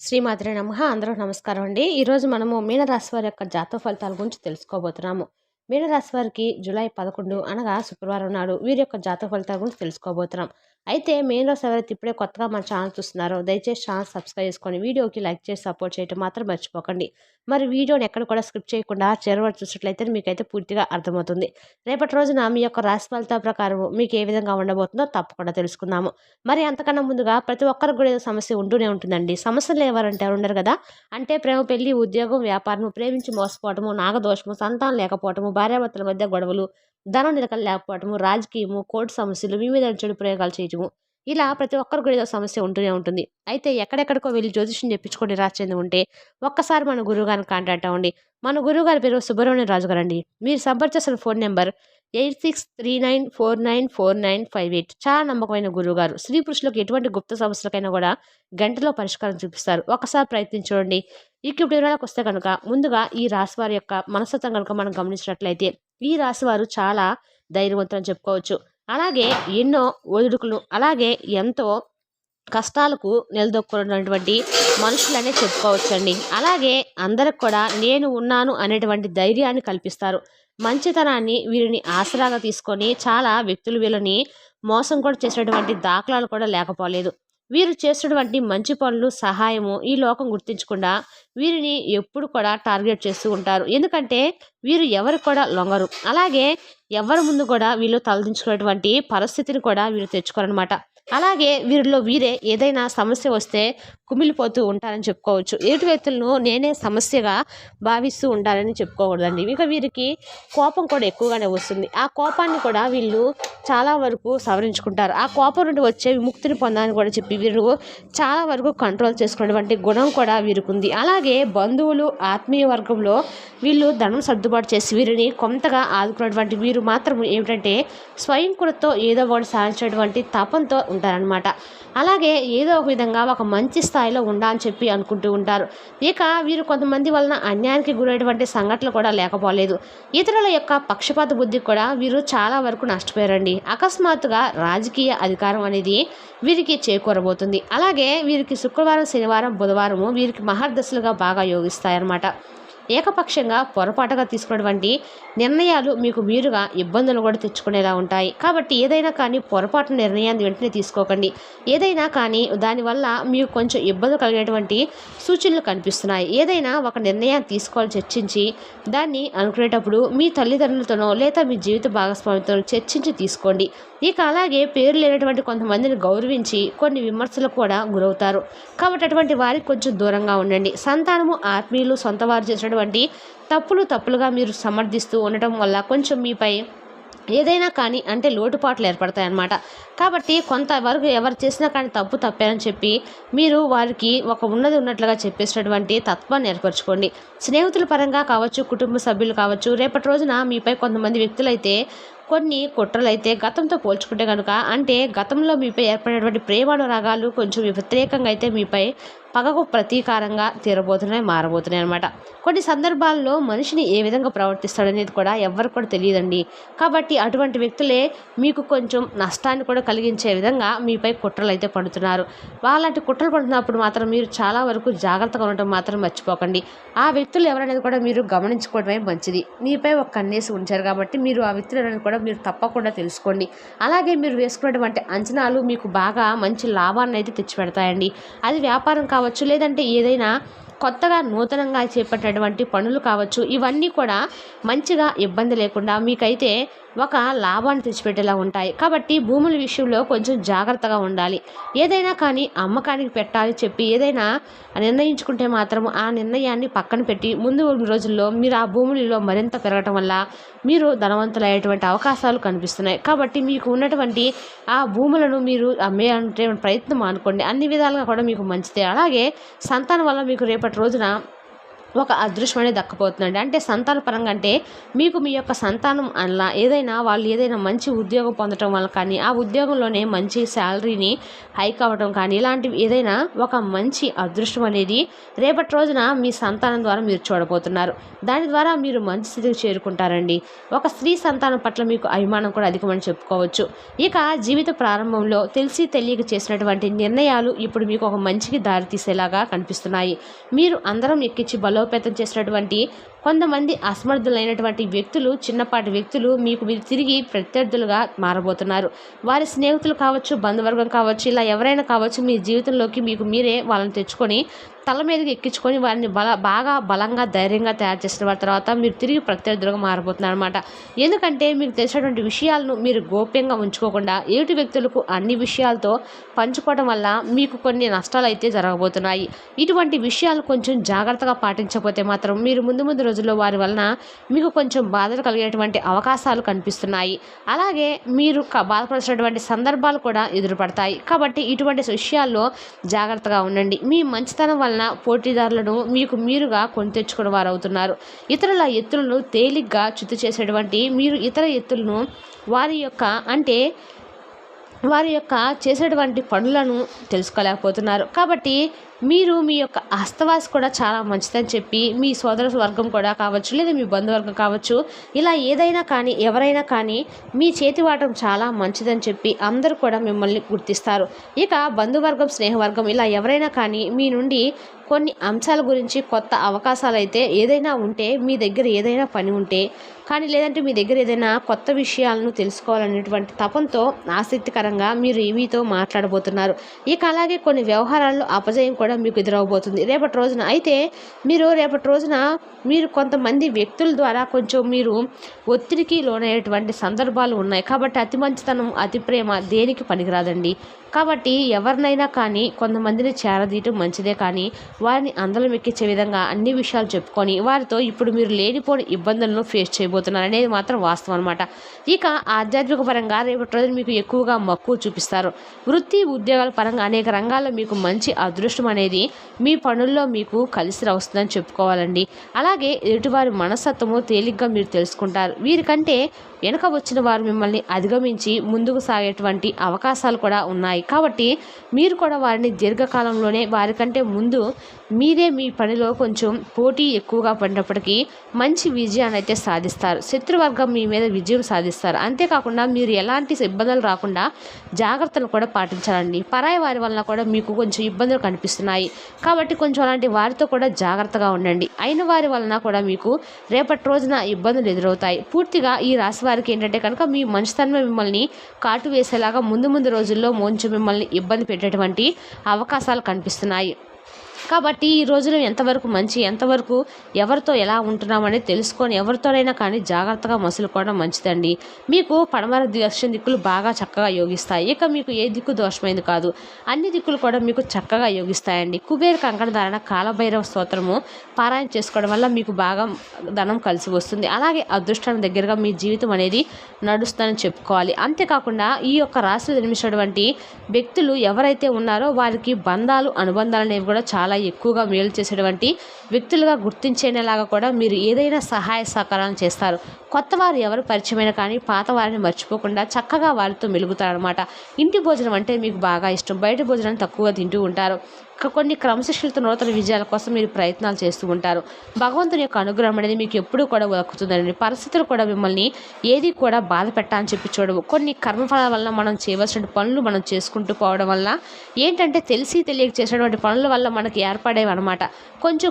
శ్రీమాత్రే నమః. అందరూ నమస్కారం అండి. ఈరోజు మనము మీనరాశి వారి యొక్క జాతక ఫలితాల గురించి తెలుసుకోబోతున్నాము. మీనరాశి వారికి జూలై 11 అనగా శుక్రవారం నాడు వీరి యొక్క జాతక ఫలితాల గురించి తెలుసుకోబోతున్నాం. అయితే మీనరాశి ఎవరైతే ఇప్పుడే కొత్తగా మన ఛానల్ చూస్తున్నారో దయచేసి ఛానల్ సబ్స్క్రైబ్ చేసుకొని వీడియోకి లైక్ చేసి సపోర్ట్ చేయడం మాత్రం మర్చిపోకండి. మరి వీడియోని ఎక్కడ కూడా స్కిప్ చేయకుండా చివరి వరకు చూసినట్లయితే మీకైతే పూర్తిగా అర్థమవుతుంది. రేపటి రోజున మీ యొక్క రాశి ఫలితాల ప్రకారం మీకు ఏ విధంగా ఉండబోతుందో తప్పకుండా తెలుసుకుందాము. మరి అంతకన్నా ముందుగా ప్రతి ఒక్కరికి కూడా ఏదో సమస్య ఉంటూనే ఉంటుందండి. సమస్యలు ఎవరంటే ఎవరు ఉండరు కదా. అంటే ప్రేమ, పెళ్లి, ఉద్యోగం, వ్యాపారం, ప్రేమించి మోసపోవటము, నాగదోషము, సంతానం లేకపోవటము, భార్యాభర్తల మధ్య గొడవలు, ధనం నిలకడ లేకపోవటము, రాజకీయము, కోర్టు సమస్యలు, మీ మీద చెడు ప్రయోగాలు చేయటము, ఇలా ప్రతి ఒక్కరికి కూడా ఏదో సమస్య ఉంటూనే ఉంటుంది. అయితే ఎక్కడెక్కడికో వెళ్ళి జ్యోతిష్యం చెప్పించుకొని నిరాశ చెంది ఉంటే ఒక్కసారి మన గురువు గారిని కాంటాక్ట్ అవ్వండి. మన గురువు గారి పేరు సుబ్రహ్మణ్యం రాజు గారు అండి. మీరు సంప్రదించాల్సిన ఫోన్ నెంబర్ 8639494958. చాలా నమ్మకమైన గురువుగారు. స్త్రీ పురుషులకు ఎటువంటి గుప్త సమస్యలకైనా కూడా గంటలో పరిష్కారం చూపిస్తారు. ఒకసారి ప్రయత్నించండి. ఇప్పుడు వివరాలకు వస్తే కనుక ముందుగా ఈ రాశి వారి యొక్క మనస్తత్వం కనుక మనం గమనించినట్లయితే ఈ రాశి వారు చాలా ధైర్యవంతులు అని చెప్పుకోవచ్చు. అలాగే ఎన్నో ఒడిదుడుకులు, అలాగే ఎంతో కష్టాలకు నిలదొక్కున్నటువంటి మనుషులనే చెప్పుకోవచ్చండి. అలాగే అందరికి కూడా నేను ఉన్నాను అనేటువంటి ధైర్యాన్ని కల్పిస్తారు. మంచితనాన్ని వీరిని ఆసరాగా తీసుకొని చాలా వ్యక్తులు వీళ్ళని మోసం కూడా చేసినటువంటి దాఖలాలు కూడా లేకపోలేదు. వీరు చేసినటువంటి మంచి పనులు, సహాయము ఈ లోకం గుర్తించకుండా వీరిని ఎప్పుడు కూడా టార్గెట్ చేస్తూ ఉంటారు. ఎందుకంటే వీరు ఎవరికి కూడా లొంగరు. అలాగే ఎవరి ముందు కూడా వీళ్ళు తలదించుకునేటువంటి పరిస్థితిని కూడా వీరు తెచ్చుకోరనమాట. అలాగే వీరిలో వీరే ఏదైనా సమస్య వస్తే కుమిలిపోతూ ఉంటారని చెప్పుకోవచ్చు. ఎదుటి వ్యక్తులను నేనే సమస్యగా భావిస్తూ ఉంటారని చెప్పుకోకూడదండి. ఇక వీరికి కోపం కూడా ఎక్కువగానే వస్తుంది. ఆ కోపాన్ని కూడా వీళ్ళు చాలా వరకు సవరించుకుంటారు. ఆ కోపం నుండి వచ్చే విముక్తిని పొందాలని కూడా చెప్పి వీరు చాలా వరకు కంట్రోల్ చేసుకునేటువంటి గుణం కూడా వీరికి ఉంది. అలాగే బంధువులు, ఆత్మీయ వర్గంలో వీళ్ళు ధనం సర్దుబాటు చేసి వీరిని కొంతగా ఆదుకున్నటువంటి వీరు మాత్రం ఏమిటంటే స్వయం కృతో ఏదో ఒకటి సాధించేటువంటి తపంతో ఉంటారనమాట. అలాగే ఏదో ఒక విధంగా ఒక మంచి స్థాయిలో ఉండాలని చెప్పి అనుకుంటూ ఉంటారు. ఇక వీరు కొంతమంది వలన అన్యాయానికి గురైనటువంటి సంఘటనలు కూడా లేకపోలేదు. ఇతరుల యొక్క పక్షపాత బుద్ధికి కూడా వీరు చాలా వరకు నష్టపోయారండి. అకస్మాత్తుగా రాజకీయ అధికారం అనేది వీరికి చేకూరబోతుంది. అలాగే వీరికి శుక్రవారం, శనివారం, బుధవారము వీరికి మహర్దశలుగా బాగా యోగిస్తాయన్నమాట. ఏకపక్షంగా పొరపాటుగా తీసుకున్నటువంటి నిర్ణయాలు మీకు మీరుగా ఇబ్బందులు కూడా తెచ్చుకునేలా ఉంటాయి. కాబట్టి ఏదైనా కానీ పొరపాటు నిర్ణయాన్ని వెంటనే తీసుకోకండి. ఏదైనా కానీ దానివల్ల మీకు కొంచెం ఇబ్బంది కలిగేటువంటి సూచనలు కనిపిస్తున్నాయి. ఏదైనా ఒక నిర్ణయాన్ని తీసుకోవాలి, చర్చించి దాన్ని అనుకునేటప్పుడు మీ తల్లిదండ్రులతోనో లేదా మీ జీవిత భాగస్వామితో చర్చించి తీసుకోండి. ఇక అలాగే పేరు లేనటువంటి కొంతమందిని గౌరవించి కొన్ని విమర్శలకు కూడా గురవుతారు. కాబట్టి అటువంటి వారికి కొంచెం దూరంగా ఉండండి. సంతానము, ఆత్మీయులు, సొంత వారు చేసినటువంటి తప్పులుగా మీరు సమర్థిస్తూ ఉండటం వల్ల కొంచెం మీపై ఏదైనా కానీ అంటే లోటుపాట్లు ఏర్పడతాయన్నమాట. కాబట్టి కొంతవరకు ఎవరు చేసినా కానీ తప్పేనని చెప్పి మీరు వారికి ఒక ఉన్నది ఉన్నట్లుగా చెప్పేసినటువంటి తత్వాన్ని ఏర్పరచుకోండి. స్నేహితుల పరంగా కావచ్చు, కుటుంబ సభ్యులు కావచ్చు, రేపటి రోజున మీపై కొంతమంది వ్యక్తులైతే కొన్ని కుట్రలైతే గతంతో పోల్చుకుంటే కనుక అంటే గతంలో మీపై ఏర్పడినటువంటి ప్రేమానురాగాలు కొంచెం వ్యతిరేకంగా అయితే మీపై పగకు ప్రతీకారంగా మారబోతున్నాయి అనమాట. కొన్ని సందర్భాల్లో మనిషిని ఏ విధంగా ప్రవర్తిస్తాడనేది కూడా ఎవరికి కూడా తెలియదండి. కాబట్టి అటువంటి వ్యక్తులే మీకు కొంచెం నష్టాన్ని కూడా కలిగించే విధంగా మీపై కుట్రలు అయితే పడుతున్నారు. వాళ్ళంటి కుట్రలు పడుతున్నప్పుడు మాత్రం మీరు చాలా వరకు జాగ్రత్తగా ఉండటం మాత్రం మర్చిపోకండి. ఆ వ్యక్తులు ఎవరనేది కూడా మీరు గమనించుకోవడమే మంచిది. మీపై ఒక కన్నేసి ఉంచారు కాబట్టి మీరు ఆ వ్యక్తులు అనేది కూడా మీరు తప్పకుండా తెలుసుకోండి. అలాగే మీరు వేసుకున్నటువంటి అంచనాలు మీకు బాగా మంచి లాభాన్ని అయితే తెచ్చిపెడతాయండి. అది వ్యాపారం కావచ్చు, లేదంటే ఏదైనా కొత్తగా నూతనంగా చేపట్టినటువంటి పనులు కావచ్చు, ఇవన్నీ కూడా మంచిగా ఇబ్బంది లేకుండా మీకైతే ఒక లాభాన్ని తెచ్చిపెట్టేలా ఉంటాయి. కాబట్టి భూముల విషయంలో కొంచెం జాగ్రత్తగా ఉండాలి. ఏదైనా కానీ అమ్మకానికి పెట్టాలి చెప్పి ఏదైనా నిర్ణయించుకుంటే మాత్రం ఆ నిర్ణయాన్ని పక్కన పెట్టి ముందు రోజుల్లో మీరు ఆ భూములలో మరింత పెరగటం వల్ల మీరు ధనవంతులయ్యేటువంటి అవకాశాలు కనిపిస్తున్నాయి. కాబట్టి మీకు ఉన్నటువంటి ఆ భూములను మీరు అమ్మే ప్రయత్నం అనుకోండి. అన్ని విధాలుగా కూడా మీకు మంచిదే. అలాగే సంతానం వల్ల మీకు రేపటి రోజున ఒక అదృష్టం అనేది దక్కపోతుందండి. అంటే సంతాన పరంగా అంటే మీకు మీ యొక్క సంతానం అలా వాళ్ళు ఏదైనా మంచి ఉద్యోగం పొందటం వల్ల కానీ, ఆ ఉద్యోగంలోనే మంచి శాలరీని హైక్ అవ్వడం కానీ, ఇలాంటివి ఏదైనా ఒక మంచి అదృష్టం అనేది రేపటి రోజున మీ సంతానం ద్వారా మీరు చూడబోతున్నారు. దాని ద్వారా మీరు మంచి స్థితికి చేరుకుంటారండి. ఒక స్త్రీ సంతానం పట్ల మీకు అభిమానం కూడా అధికమని చెప్పుకోవచ్చు. ఇక జీవిత ప్రారంభంలో తెలిసి తెలియక చేసినటువంటి నిర్ణయాలు ఇప్పుడు మీకు ఒక మంచికి దారితీసేలాగా కనిపిస్తున్నాయి. మీరు అందరం ఎక్కించి బలోపేతం చేసినటువంటి కొంతమంది అసమర్థులైనటువంటి వ్యక్తులు, చిన్నపాటి వ్యక్తులు మీకు మీరు తిరిగి ప్రత్యర్థులుగా మారబోతున్నారు. వారి స్నేహితులు కావచ్చు, బంధువర్గం కావచ్చు, ఇలా ఎవరైనా కావచ్చు, మీ జీవితంలోకి మీకు మీరే వాళ్ళని తెచ్చుకొని తల మీదకి ఎక్కించుకొని వారిని బాగా బలంగా ధైర్యంగా తయారు చేసిన వారి తర్వాత మీరు తిరిగి ప్రత్యర్థులుగా మారబోతున్నారు అనమాట. ఎందుకంటే మీకు తెలిసినటువంటి విషయాలను మీరు గోప్యంగా ఉంచుకోకుండా ఎదుటి వ్యక్తులకు అన్ని విషయాలతో పంచుకోవడం వల్ల మీకు కొన్ని నష్టాలు అయితే జరగబోతున్నాయి. ఇటువంటి విషయాలు కొంచెం జాగ్రత్తగా పాటించకపోతే మాత్రం మీరు ముందు రోజుల్లో వారి వలన మీకు కొంచెం బాధలు కలిగేటువంటి అవకాశాలు కనిపిస్తున్నాయి. అలాగే మీరు బాధపడాల్సినటువంటి సందర్భాలు కూడా ఎదురుపడతాయి. కాబట్టి ఇటువంటి విషయాల్లో జాగ్రత్తగా ఉండండి. మీ మంచితనం వలన పోటీదారులను మీకు మీరుగా కొని తెచ్చుకున్న వారు అవుతున్నారు. ఇతరుల ఎత్తులను తేలిగ్గా చిత్తు చేసేటువంటి మీరు ఇతర ఎత్తులను వారి యొక్క చేసేటువంటి పనులను తెలుసుకోలేకపోతున్నారు. కాబట్టి మీరు మీ యొక్క హస్తవాసి కూడా చాలా మంచిదని చెప్పి మీ సోదర వర్గం కూడా కావచ్చు, లేదా మీ బంధువర్గం కావచ్చు, ఇలా ఏదైనా కానీ ఎవరైనా కానీ మీ చేతివాటం చాలా మంచిదని చెప్పి అందరూ కూడా మిమ్మల్ని గుర్తిస్తారు. ఇక బంధువర్గం, స్నేహవర్గం ఇలా ఎవరైనా కానీ మీ నుండి కొన్ని అంశాల గురించి కొత్త అవకాశాలు అయితే ఏదైనా ఉంటే, మీ దగ్గర ఏదైనా పని ఉంటే కానీ, లేదంటే మీ దగ్గర ఏదైనా కొత్త విషయాలను తెలుసుకోవాలనేటువంటి తపంతో ఆసక్తికరంగా మీరు మీతో మాట్లాడబోతున్నారు. ఇక అలాగే కొన్ని వ్యవహారాల్లో అపజయం కూడా మీకు ఎదురవబోతుంది రేపటి రోజున. అయితే రేపటి రోజున మీరు కొంతమంది వ్యక్తుల ద్వారా కొంచెం మీరు ఒత్తిడికి లోనయ్యేటువంటి సందర్భాలు ఉన్నాయి. కాబట్టి అతి మంచితనం, అతి ప్రేమ దేనికి పనికిరాదండి. కాబట్టి ఎవరినైనా కానీ కొంతమందిని చేరదీయటం మంచిదే, కానీ వారిని అందలం ఎక్కించే విధంగా అన్ని విషయాలు చెప్పుకొని వారితో ఇప్పుడు మీరు లేనిపోని ఇబ్బందులను ఫేస్ చేయబోతున్నారు అనేది మాత్రం వాస్తవం అనమాట. ఇక ఆధ్యాత్మిక పరంగా రేపటి రోజున మీకు ఎక్కువగా మక్కువ చూపిస్తారు. వృత్తి ఉద్యోగాల పరంగా అనేక రంగాల్లో మీకు మంచి అదృష్టం అనేది మీ పనుల్లో మీకు కలిసి వస్తుందని చెప్పుకోవాలండి. అలాగే ఎదుటివారి మనస్తత్వము తేలిగ్గా మీరు తెలుసుకుంటారు. వీరికంటే వెనుక వచ్చిన వారు మిమ్మల్ని అధిగమించి ముందుకు సాగేటువంటి అవకాశాలు కూడా ఉన్నాయి. కాబట్టి మీరు కూడా వారిని దీర్ఘకాలంలోనే వారికంటే ముందు మీరే మీ పనిలో కొంచెం పోటీ ఎక్కువగా పడినప్పటికీ మంచి విజయాన్ని అయితే సాధిస్తారు. శత్రువర్గం మీ మీద విజయం సాధిస్తారు. అంతేకాకుండా మీరు ఎలాంటి ఇబ్బందులు రాకుండా జాగ్రత్తలు కూడా పాటించాలండి. పరాయి వారి వలన కూడా మీకు కొంచెం ఇబ్బందులు కనిపిస్తున్నాయి. కాబట్టి కొంచెం అలాంటి వారితో కూడా జాగ్రత్తగా ఉండండి. అయిన వారి వలన కూడా మీకు రేపటి రోజున ఇబ్బందులు ఎదురవుతాయి. పూర్తిగా ఈ రాశి వారికి ఏంటంటే కనుక మీ మంచితనం మిమ్మల్ని కాటు వేసేలాగా ముందు రోజుల్లో కొంచెం మిమ్మల్ని ఇబ్బంది పెట్టేటువంటి అవకాశాలు కనిపిస్తున్నాయి. కాబట్టి ఈ రోజులో ఎంతవరకు మంచి, ఎంతవరకు ఎవరితో ఎలా ఉంటున్నాం అనేది తెలుసుకొని ఎవరితోనైనా కానీ జాగ్రత్తగా మసులుకోవడం మంచిదండి. మీకు పడమర దక్షిణ దిక్కులు బాగా చక్కగా యోగిస్తాయి. ఇక మీకు ఏ దిక్కు దోషమైంది కాదు, అన్ని దిక్కులు కూడా మీకు చక్కగా యోగిస్తాయండి. కుబేర కంకణ ధారణ, కాలభైరవ స్తోత్రము పారాయణ చేసుకోవడం వల్ల మీకు బాగా ధనం కలిసి వస్తుంది. అలాగే అదృష్టానికి దగ్గరగా మీ జీవితం అనేది నడుస్తుందని చెప్పుకోవాలి. అంతేకాకుండా ఈ యొక్క రాశిలో జన్మించినటువంటి వ్యక్తులు ఎవరైతే ఉన్నారో వారికి బంధాలు, అనుబంధాలు అనేవి కూడా చాలా ఎక్కువగా మేలు చేసేటువంటి వ్యక్తులుగా గుర్తించేలాగా కూడా మీరు ఏదైనా సహాయ సహకారాలు చేస్తారు. కొత్త వారు ఎవరు పరిచయమైన కానీ పాత వారిని మర్చిపోకుండా చక్కగా వారితో మెలుగుతారనమాట. ఇంటి భోజనం అంటే మీకు బాగా ఇష్టం. బయట భోజనం తక్కువగా తింటూ ఉంటారు. కొన్ని క్రమశిక్షణతో నూతన విజయాల కోసం మీరు ప్రయత్నాలు చేస్తూ ఉంటారు. భగవంతుని యొక్క అనుగ్రహం అనేది మీకు ఎప్పుడూ కూడా దక్కుతుందండి. పరిస్థితులు కూడా మిమ్మల్ని ఏది కూడా బాధ పెట్టాలని చెప్పి చూడవు. కొన్ని కర్మఫలాల వల్ల మనం చేయవలసిన పనులు మనం చేసుకుంటూ పోవడం వల్ల ఏంటంటే తెలిసి తెలియక చేసినటువంటి పనుల వల్ల మనకి ఏర్పడేవి అనమాట.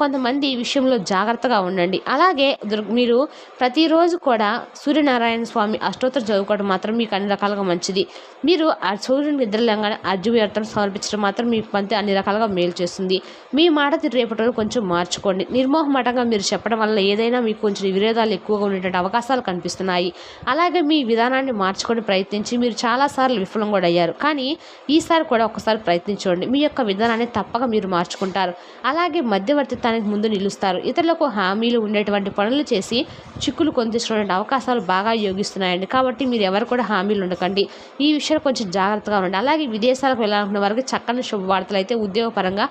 కొంతమంది ఈ విషయంలో జాగ్రత్తగా ఉండండి. అలాగే మీరు ప్రతిరోజు కూడా సూర్యనారాయణ స్వామి అష్టోత్తరం చదువుకోవడం మాత్రం మీకు అన్ని రకాలుగా మంచిది. మీరు ఆ సూర్యుని నిద్రలేగానే అర్జువ్యర్థం సమర్పించడం మాత్రం మీకు అన్ని రకాలుగా మేలు చేస్తుంది. మీ మాట రేపటి రోజు కొంచెం మార్చుకోండి. నిర్మోహమాటంగా మీరు చెప్పడం వల్ల ఏదైనా మీకు కొంచెం విరోధాలు ఎక్కువగా ఉండేటువంటి అవకాశాలు కనిపిస్తున్నాయి. అలాగే మీ విధానాన్ని మార్చుకొని ప్రయత్నించి మీరు చాలాసార్లు విఫలం కూడా అయ్యారు. కానీ ఈసారి కూడా ఒకసారి ప్రయత్నించండి. మీ యొక్క విధానాన్ని తప్పక మీరు మార్చుకుంటారు. అలాగే మధ్యవర్తిత్వానికి ముందు నిలుస్తారు. ఇతరులకు హామీలు ఉండేటువంటి పనులు చేసి చిక్కులు కొందించుకునే అవకాశాలు బాగా యోగిస్తున్నాయండి. కాబట్టి మీరు ఎవరు కూడా హామీలు ఉండకండి. ఈ విషయాలు కొంచెం జాగ్రత్తగా ఉండండి. అలాగే విదేశాలకు వెళ్ళాలనుకున్న వారికి చక్కని శుభవార్తలు అయితే ఉద్యోగ పరంగా,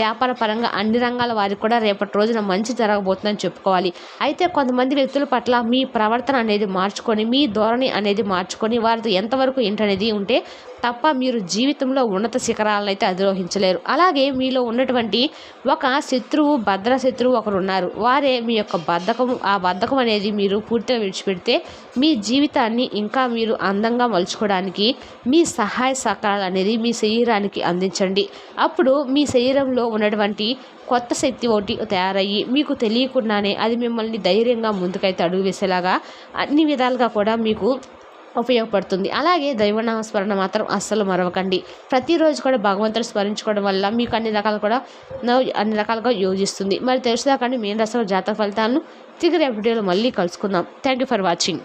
వ్యాపార పరంగా అన్ని రంగాల వారికి కూడా రేపటి రోజున మంచి జరగబోతుందని చెప్పుకోవాలి. అయితే కొంతమంది వ్యక్తుల పట్ల మీ ప్రవర్తన అనేది మార్చుకొని, మీ ధోరణి అనేది మార్చుకొని వారితో ఎంతవరకు ఏంటనేది ఉంటే తప్ప మీరు జీవితంలో ఉన్నత శిఖరాలను అయితే అధిరోహించలేరు. అలాగే మీలో ఉన్నటువంటి ఒక శత్రువు, భద్ర శత్రువు ఒకరు ఉన్నారు. వారే మీ యొక్క బద్ధకం. ఆ బద్ధకం అనేది మీరు పూర్తిగా విడిచిపెడితే మీ జీవితాన్ని ఇంకా మీరు అందంగా మలుచుకోవడానికి మీ సహాయ సహకారాలు అనేది మీ శరీరానికి అందించండి. అప్పుడు మీ శరీరంలో ఉన్నటువంటి కొత్త శక్తి ఒకటి తయారయ్యి మీకు తెలియకుండానే అది మిమ్మల్ని ధైర్యంగా ముందుకైతే అడుగు వేసేలాగా అన్ని విధాలుగా కూడా మీకు ఉపయోగపడుతుంది. అలాగే దైవనామ స్మరణ మాత్రం అస్సలు మరవకండి. ప్రతిరోజు కూడా భగవంతుడు స్మరించుకోవడం వల్ల మీకు అన్ని రకాలుగా యోజిస్తుంది. మరి తెలుసుదాకండి మీన రాశి జాతక ఫలితాలను తిరిగి రేపు వీడియోలో మళ్ళీ కలుసుకుందాం. Thank you for watching.